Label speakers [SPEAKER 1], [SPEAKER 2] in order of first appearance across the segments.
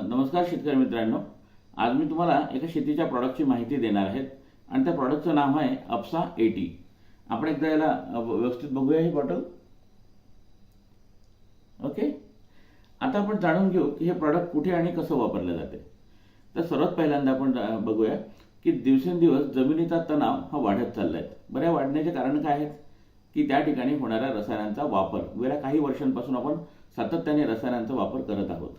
[SPEAKER 1] नमस्कार शेतकरी मित्रांनो, आज मी तुम्हाला एका शेतीच्या प्रॉडक्टची माहिती देणार आहे आणि त्या प्रॉडक्टचं नाव आहे अपसा 80। आपण एकदा याला व्यवस्थित बघूया ही बॉटल। ओके, आता आपण जाणून घेऊ की हे प्रॉडक्ट कुठे आणि कसं वापरले जाते। तर सर्वात पहिल्यांदा आपण बघूया की दिवसेंदिवस जमिनीचा तणाव हा वाढत चाललाय। बऱ्या वाढण्याचे कारण काय आहेत की त्या ठिकाणी होणाऱ्या रसायनांचा वापर। गेल्या काही वर्षांपासून आपण सातत्याने रसायनांचा वापर करत आहोत।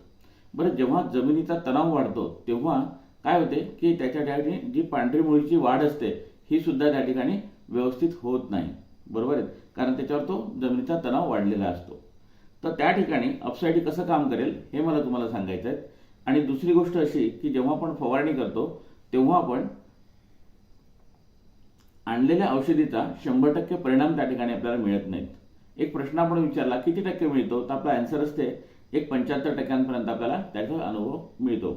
[SPEAKER 1] बरं, जेव्हा जमिनीचा तणाव वाढतो तेव्हा काय होते की त्याच्या ठिकाणी जी पांढरी मुळीची वाढ असते ही सुद्धा त्या ठिकाणी व्यवस्थित होत नाही, बरोबर आहे, कारण त्याच्यावर तो जमिनीचा तणाव वाढलेला असतो। तर त्या ठिकाणी अपसाइडी कसं काम करेल हे मला तुम्हाला सांगायचं आहे। आणि दुसरी गोष्ट अशी की जेव्हा आपण फवारणी करतो तेव्हा आपण आणलेल्या औषधीचा 100% परिणाम त्या ठिकाणी आपल्याला मिळत नाहीत। एक प्रश्न आपण विचारला किती टक्के मिळतो, तर आपला आन्सर असते एक 75% आपल्याला त्याचा अनुभव मिळतो।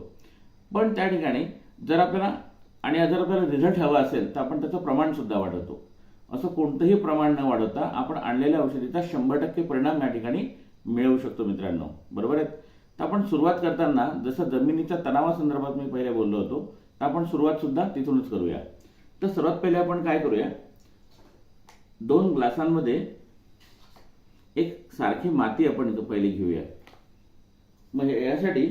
[SPEAKER 1] पण त्या ठिकाणी जर आपल्याला रिझल्ट हवा असेल तर आपण त्याचं प्रमाण सुद्धा वाढवतो। असं कोणतंही प्रमाण न वाढवता आपण आणलेल्या औषधीचा 100% परिणाम या ठिकाणी मिळवू शकतो मित्रांनो, बरोबर आहे। तर आपण सुरुवात करताना जसं जमिनीच्या तणावासंदर्भात मी पहिले बोललो होतो, तर आपण सुरुवात सुद्धा तिथूनच करूया। तर सर्वात पहिले आपण काय करूया, 2 ग्लासांमध्ये एक सारखी माती आपण पहिले घेऊया। मग यासाठी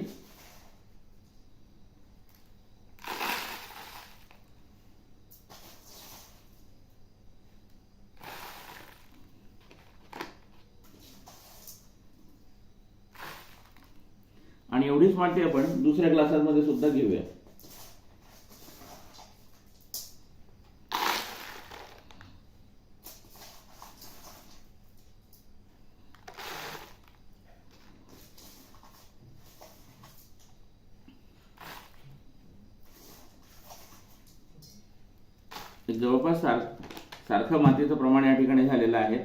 [SPEAKER 1] आणि एवढीच माती आपण दुसऱ्या ग्लासांमध्ये सुद्धा घेऊया। जवळपास सारखं मातीचं प्रमाण या ठिकाणी झालेलं आहे।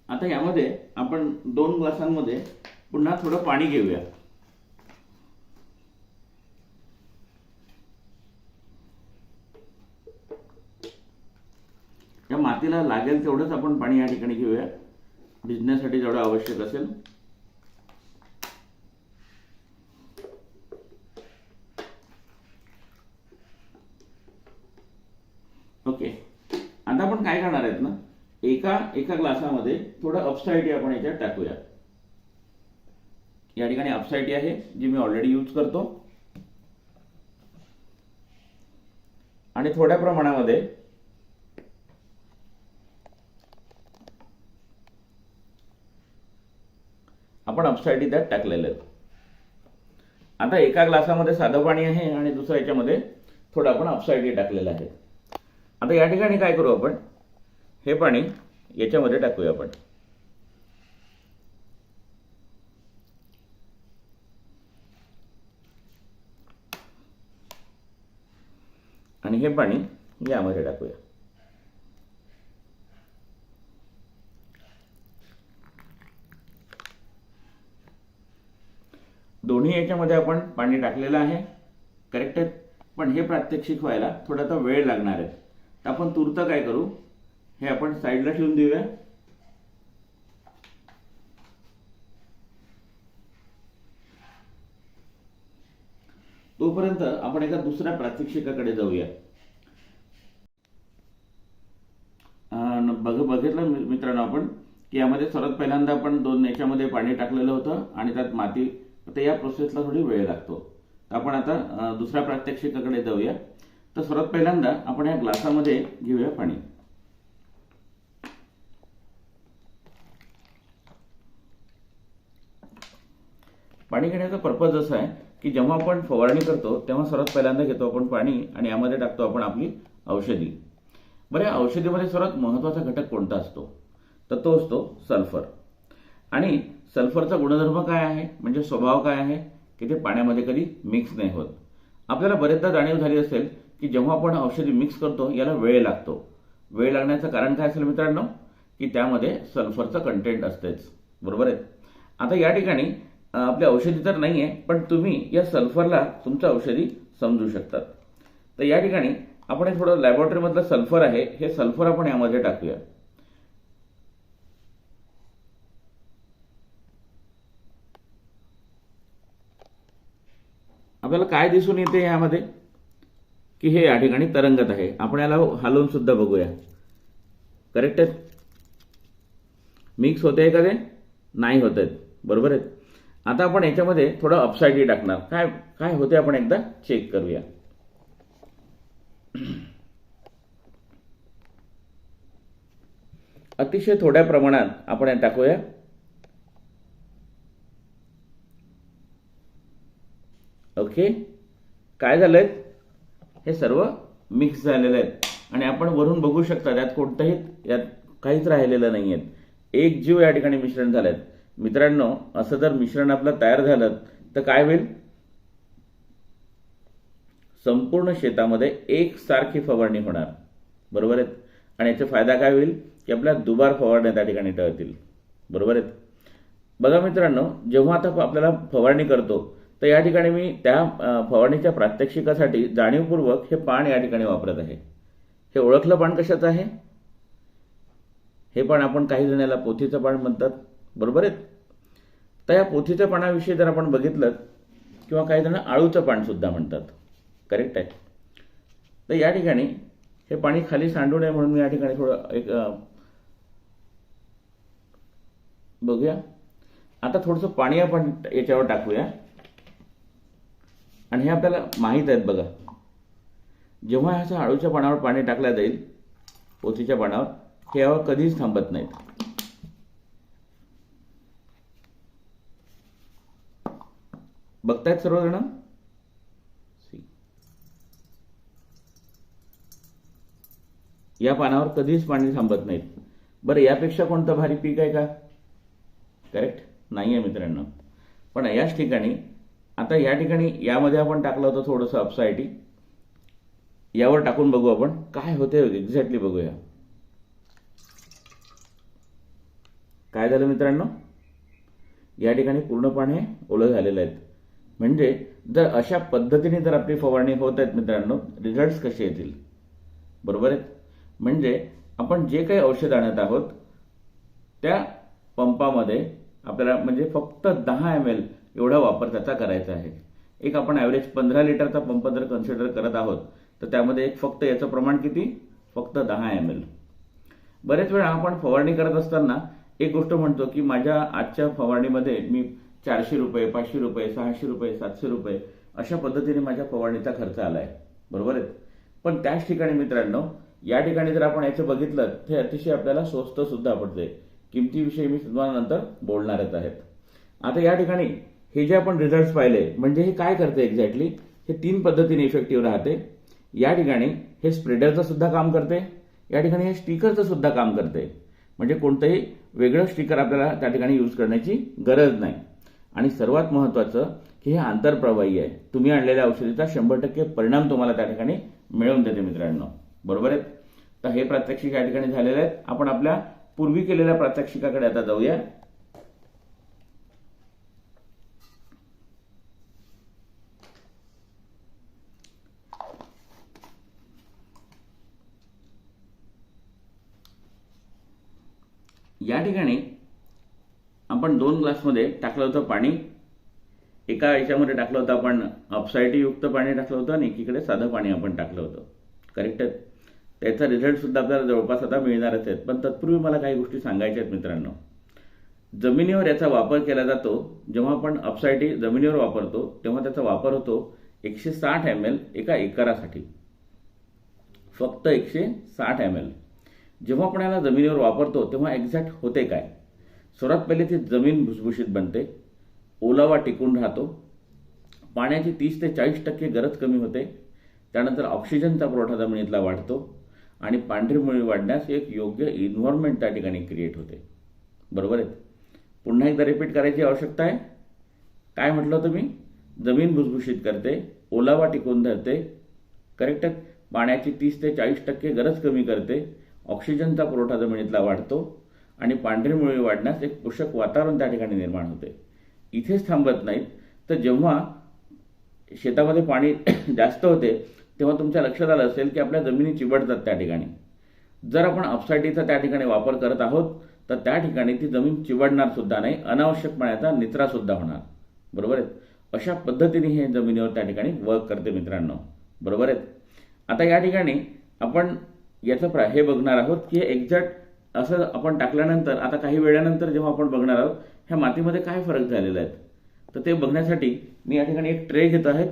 [SPEAKER 1] आता यामध्ये आपण 2 ग्लासांमध्ये पुन्हा थोडं पाणी घेऊया। या मातीला लागेल तेवढंच आपण पाणी या ठिकाणी घेऊया, भिजण्यासाठी जेवढं आवश्यक असेल। ओके, आता आपण काय करणार आहेत ना, एका ग्लासामध्ये थोडं अपसाइटी आपण याच्यात टाकूया। या ठिकाणी अपसाइटी आहे जी मी ऑलरेडी यूज करतो आणि थोड्या प्रमाणामध्ये आपण अपसाइटी त्यात टाकलेलं आहे। आता एका ग्लासामध्ये साधं पाणी आहे आणि दुसऱ्या याच्यामध्ये थोडं आपण अपसाइटी टाकलेलं आहे। आता या ठिकाणी काय करू, आपण हे पाणी याच्यामध्ये टाकूया आपण आणि हे पाणी यामध्ये टाकूया। दोन्ही याच्यामध्ये आपण पाणी टाकलेलं आहे, करेक्ट आहे। पण हे प्रात्यक्षिक व्हायला थोडासा वेळ लागणार आहे। तर आपण तूर्त काय करू, हे आपण साईडला ठेवून देऊया। तोपर्यंत आपण एका दुसऱ्या प्रात्यक्षिकाकडे जाऊया। बघितलं मित्रांनो आपण की यामध्ये सर्वात पहिल्यांदा आपण 2 याच्यामध्ये पाणी टाकलेलं होतं आणि त्यात माती, तर या प्रोसेसला थोडी वेळ लागतो। तर आपण आता दुसऱ्या प्रात्यक्षिकाकडे जाऊया। तर सर्वात पहिल्यांदा आपण या ग्लासामध्ये घेऊया पाणी। पाणी घेण्याचा पर्पज असा आहे की जेव्हा आपण फवारणी करतो तेव्हा सर्वात पहिल्यांदा घेतो आपण पाणी आणि यामध्ये टाकतो आपण आपली औषधी। बरं, या औषधीमध्ये सर्वात महत्त्वाचा घटक कोणता असतो, तर तो असतो सल्फर। आणि सल्फरचा गुणधर्म काय आहे, म्हणजे स्वभाव काय आहे की ते पाण्यामध्ये कधी मिक्स नाही होत। आपल्याला बरेचदा जाणीव झाली असेल की जेव्हा आपण औषधी मिक्स करतो याला वेळ लागतो। वेळ लागण्याचं कारण काय असेल मित्रांनो, की त्यामध्ये सल्फरचं कंटेंट असतेच, बरोबर आहे। आता या ठिकाणी आपली औषधी तर नाही आहे, पण तुम्ही या सल्फरला तुमचं औषधी समजू शकतात। तर या ठिकाणी आपण हे थोडं लॅबोरेटरीमधलं सल्फर आहे, हे सल्फर आपण यामध्ये टाकूया। आपल्याला काय दिसून येते यामध्ये की हे या ठिकाणी तरंगत आहे. आपण याला हलवून सुद्धा बघूया. करेक्ट आहे. मिक्स होते का ते? नाही होत आहेत. बरोबर आहे. आता आपण याच्यामध्ये थोडं अपसाईड टाकणार. काय काय होते आपण एकदा चेक करूया. अतिशय थोड्या प्रमाणात आपण हे टाकूया. ओके, काय झालंय? हे सर्व मिक्स झालेलं आहे आणि आपण वरून बघू शकता यात कोणतंही यात काहीच राहिलेलं नाहीये. एक जीव या ठिकाणी मिश्रण झालंय. मित्रांनो, असं जर मिश्रण आपलं तयार झालं तर काय होईल? संपूर्ण शेतामध्ये एकसारखी फवारणी होणार. बरोबर आहे. आणि याचा फायदा काय होईल की आपल्या दुबार फवारण्या त्या ठिकाणी टळतील. बरोबर आहे. बघा मित्रांनो, जेव्हा आता आपल्याला फवारणी करतो तर या ठिकाणी मी त्या फवारणीच्या प्रात्यक्षिकासाठी जाणीवपूर्वक हे पान या ठिकाणी वापरत आहे. हे ओळखलं पान कशाचं आहे? हे पान आपण काही जणांना पोथीचं पान म्हणतात. बरोबर आहे. तर या पोथीच्या पानाविषयी जर आपण बघितलं किंवा काही जण आळूचं पान सुद्धा म्हणतात. करेक्ट आहे. तर या ठिकाणी हे पाणी खाली सांडू नये म्हणून मी या ठिकाणी थोडं एक बघूया. आता थोडंसं पाणी आपण याच्यावर टाकूया. आणि हे आपल्याला माहीत आहेत. बघा, जेव्हा ह्याच्या आळूच्या पानावर पाणी टाकलं जाईल, पोथीच्या पानावर, हे यावर कधीच थांबत नाहीत. बघतायत सर्वजण? या पानावर कधीच पाणी थांबत नाहीत. बरं, यापेक्षा कोणतं भारी पीक आहे का? करेक्ट नाही आहे मित्रांनो. पण याच ठिकाणी आता या ठिकाणी यामध्ये आपण टाकलं होतं थोडंसं अपसाईटी. यावर टाकून बघू आपण काय होते. एक्झॅक्टली बघूया काय झालं मित्रांनो. या ठिकाणी पूर्णपणे ओलं झालेलं आहेत. म्हणजे जर अशा पद्धतीने जर आपली फवारणी होत आहेत मित्रांनो, रिझल्ट्स कसे येतील? बरोबर आहेत. म्हणजे आपण जे काही औषध आणत आहोत त्या पंपामध्ये आपल्याला म्हणजे फक्त 10 ml एवढा वापर त्याचा करायचा आहे. एक आपण ॲव्हरेज 15 लिटरचा पंप जर कन्सिडर करत आहोत तर त्यामध्ये फक्त याचं प्रमाण किती? फक्त 10 ml. बरेच वेळा आपण फवारणी करत असताना एक गोष्ट म्हणतो की माझ्या आजच्या फवारणीमध्ये मी 400 रुपये, 500 रुपये, 600 रुपये, 700 रुपये अशा पद्धतीने माझ्या फवारणीचा खर्च आलाय. बरोबर आहे. पण त्याच ठिकाणी मित्रांनो, या ठिकाणी जर आपण याचं बघितलं ते अतिशय आपल्याला स्वस्त सुद्धा पडते. किमतीविषयी मी तुम्हाला नंतर बोलणारच आहेत. आता या ठिकाणी हे जे आपण रिझल्ट्स पाहिले, म्हणजे हे काय करते एक्झॅक्टली? हे 3 पद्धतीने इफेक्टिव्ह राहते. या ठिकाणी हे स्प्रेडरचं सुद्धा काम करते. या ठिकाणी हे स्टिकरचं सुद्धा काम करते. म्हणजे कोणतंही वेगळं स्टिकर आपल्याला त्या ठिकाणी यूज करण्याची गरज नाही. आणि सर्वात महत्त्वाचं की हे आंतरप्रवाही आहे. तुम्ही आणलेल्या औषधीचा 100% परिणाम तुम्हाला त्या ठिकाणी मिळवून देते मित्रांनो. बरोबर आहे. तर हे प्रात्यक्षिक या ठिकाणी झालेले आहेत. आपण आपल्या पूर्वी केलेल्या प्रात्यक्षिकाकडे आता जाऊया. या ठिकाणी आपण 2 ग्लासमध्ये टाकलं होतं पाणी. एका याच्यामध्ये टाकलं होतं आपण अपसाईटी युक्त पाणी टाकलं होतं आणि एकीकडे साधं पाणी आपण टाकलं होतं. करेक्ट आहे. त्याचा रिझल्ट सुद्धा आपल्याला जवळपास आता मिळणारच आहेत. पण तत्पूर्वी मला काही गोष्टी सांगायच्या आहेत मित्रांनो. जमिनीवर याचा वापर केला जातो. जेव्हा आपण अपसाईटी जमिनीवर वापरतो तेव्हा त्याचा वापर होतो 160 ml एका एकरासाठी. फक्त 160 ml. जेव्हा आपण याला जमिनीवर वापरतो तेव्हा एक्झॅक्ट होते काय? सर्वात पहिले ती जमीन भुसभुशीत बनते. ओलावा टिकून राहतो. पाण्याची 30 ते 40% गरज कमी होते. त्यानंतर ऑक्सिजनचा पुरवठा जमिनीतला वाढतो आणि पांढरी मुळी वाढण्यास एक योग्य एन्व्हायरमेंट त्या ठिकाणी क्रिएट होते. बरोबर आहे. पुन्हा एकदा रिपीट करायची आवश्यकता आहे. काय म्हटलं तुम्ही? जमीन भुसभुशीत करते, ओलावा टिकून धरते. करेक्ट आहे. पाण्याची 30 ते 40% गरज कमी करते. ऑक्सिजनचा पुरवठा जमिनीतला वाढतो आणि पांढरी मुळी वाढण्यास एक पोषक वातावरण त्या ठिकाणी निर्माण होते. इथेच थांबत नाहीत. तर जेव्हा शेतामध्ये पाणी जास्त होते तेव्हा तुमच्या लक्षात आलं असेल की आपल्या जमिनी चिवडतात त्या ठिकाणी. जर आपण अपसाईटीचा त्या ठिकाणी वापर करत आहोत तर त्या ठिकाणी ती जमीन चिवडणार सुद्धा नाही. अनावश्यक पाण्याचा निचरा सुद्धा होणार. बरोबर आहे. अशा पद्धतीने हे जमिनीवर त्या ठिकाणी वर्क करते मित्रांनो, बरोबर आहे. आता या ठिकाणी आपण याचं हे बघणार आहोत की एक्झॅक्ट असं आपण टाकल्यानंतर आता काही वेळानंतर जेव्हा आपण बघणार आहोत ह्या मातीमध्ये काय फरक झालेला आहे, तर ते बघण्यासाठी मी या ठिकाणी एक ट्रे घेत आहे.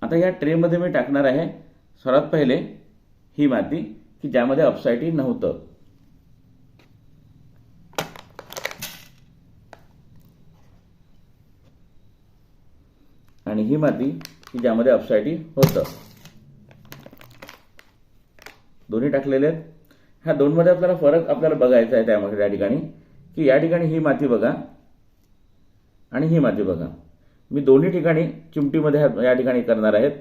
[SPEAKER 1] आता या ट्रेमध्ये मी टाकणार आहे सर्वात पहिले ही माती की ज्यामध्ये अपसाईटी नव्हतं. आणि ही माती की ज्यामध्ये अपसाईटी होतं. दोन्ही टाकलेले आहेत. ह्या दोनमध्ये आपल्याला फरक आपल्याला बघायचा आहे त्यामध्ये या ठिकाणी की या ठिकाणी ही माती बघा आणि ही माती बघा. मी दोन्ही ठिकाणी चिमटीमध्ये या ठिकाणी करणार आहेत.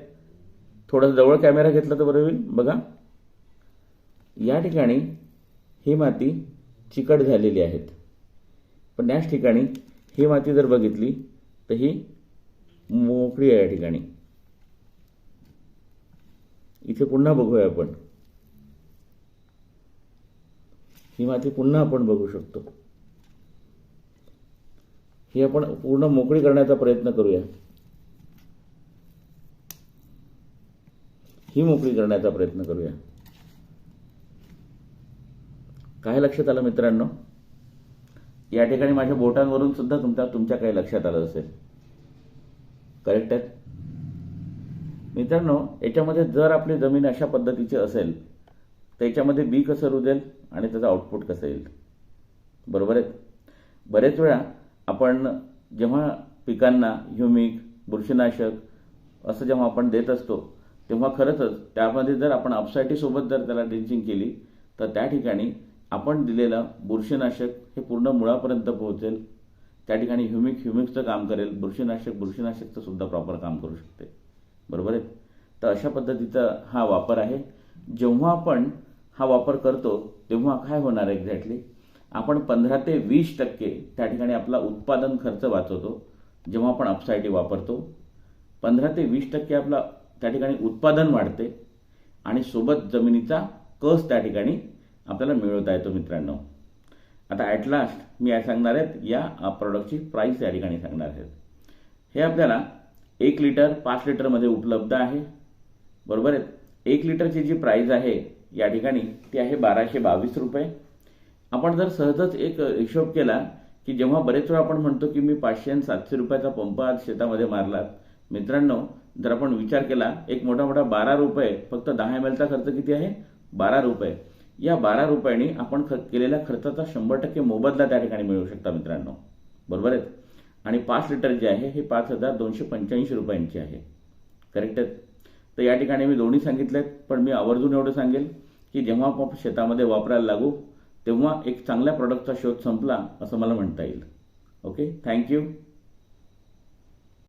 [SPEAKER 1] थोडं जवळ कॅमेरा घेतला तर बरं होईल. बघा या ठिकाणी ही माती चिकट झालेली आहेत, पण याच ठिकाणी ही माती जर बघितली तर ही मोकळी आहे. या ठिकाणी इथे पुन्हा बघूया आपण, ही माती पुन्हा आपण बघू शकतो. ही आपण पूर्ण मोकळी करण्याचा प्रयत्न करूया. ही मोकळी करण्याचा प्रयत्न करूया. काय लक्षात आलं मित्रांनो? या ठिकाणी माझ्या बोटांवरून सुद्धा तुमच्या काही लक्षात आलं असेल. करेक्ट आहे मित्रांनो. याच्यामध्ये जर आपली जमीन अशा पद्धतीची असेल तर याच्यामध्ये बी कसं रुजेल आणि त्याचा आउटपुट कसं येईल, बरोबर आहे. बरेच वेळा आपण जेव्हा पिकांना ह्युमिक, बुरशीनाशक असं जेव्हा आपण देत असतो तेव्हा खरंच त्यामध्ये जर आपण अपसाईटी सोबत जर त्याला ड्रिंचिंग केली तर त्या ठिकाणी आपण दिलेलं बुरशीनाशक हे पूर्ण मुळापर्यंत पोहोचेल. त्या ठिकाणी ह्युमिकचं काम करेल, बुरशीनाशकचं सुद्धा प्रॉपर काम करू शकते, बरोबर आहे. तर अशा पद्धतीचा हा वापर आहे. जेव्हा आपण हा वापर करतो तेव्हा काय होणार एक्झॅक्टली, आपण 15 ते 20% त्या ठिकाणी आपला उत्पादन खर्च वाचवतो. जेव्हा आपण अपसाईटी वापरतो 15 ते 20% आपला त्या ठिकाणी उत्पादन वाढते आणि सोबत जमिनीचा कस त्या ठिकाणी आपल्याला मिळवता येतो मित्रांनो. आता ॲट लास्ट मी सांगणार आहेत या प्रॉडक्टची प्राईस या ठिकाणी सांगणार आहेत. हे आपल्याला 1 लिटर 5 लिटरमध्ये उपलब्ध आहे, बरोबर आहे. 1 लिटरची जी प्राईस आहे या ठिकाणी ती आहे 1222 रुपये. आपण जर सहजच एक हिशोब केला की जेव्हा बरेच वेळा आपण म्हणतो की मी 500 आणि 700 रुपयाचा पंप आज शेतामध्ये मारला, मित्रांनो जर आपण विचार केला एक मोठा 12 रुपये, फक्त 10 ml चा खर्च किती आहे 12 रुपये. या 12 रुपयांनी आपण केलेल्या खर्चाचा 100% मोबदला त्या ठिकाणी मिळू शकता मित्रांनो, बरोबर आहे. आणि 5 लिटर जे आहे हे 5285 रुपयांची आहे, करेक्ट आहे. तर या ठिकाणी मी दोन्ही सांगितलेत, पण मी आवर्जून एवढं सांगेल की जेव्हा आपण शेतामध्ये वापरायला लागू तेव्हा एक चांगल्या प्रॉडक्टचा शोध संपला असं मला म्हणता येईल. Okay, thank you.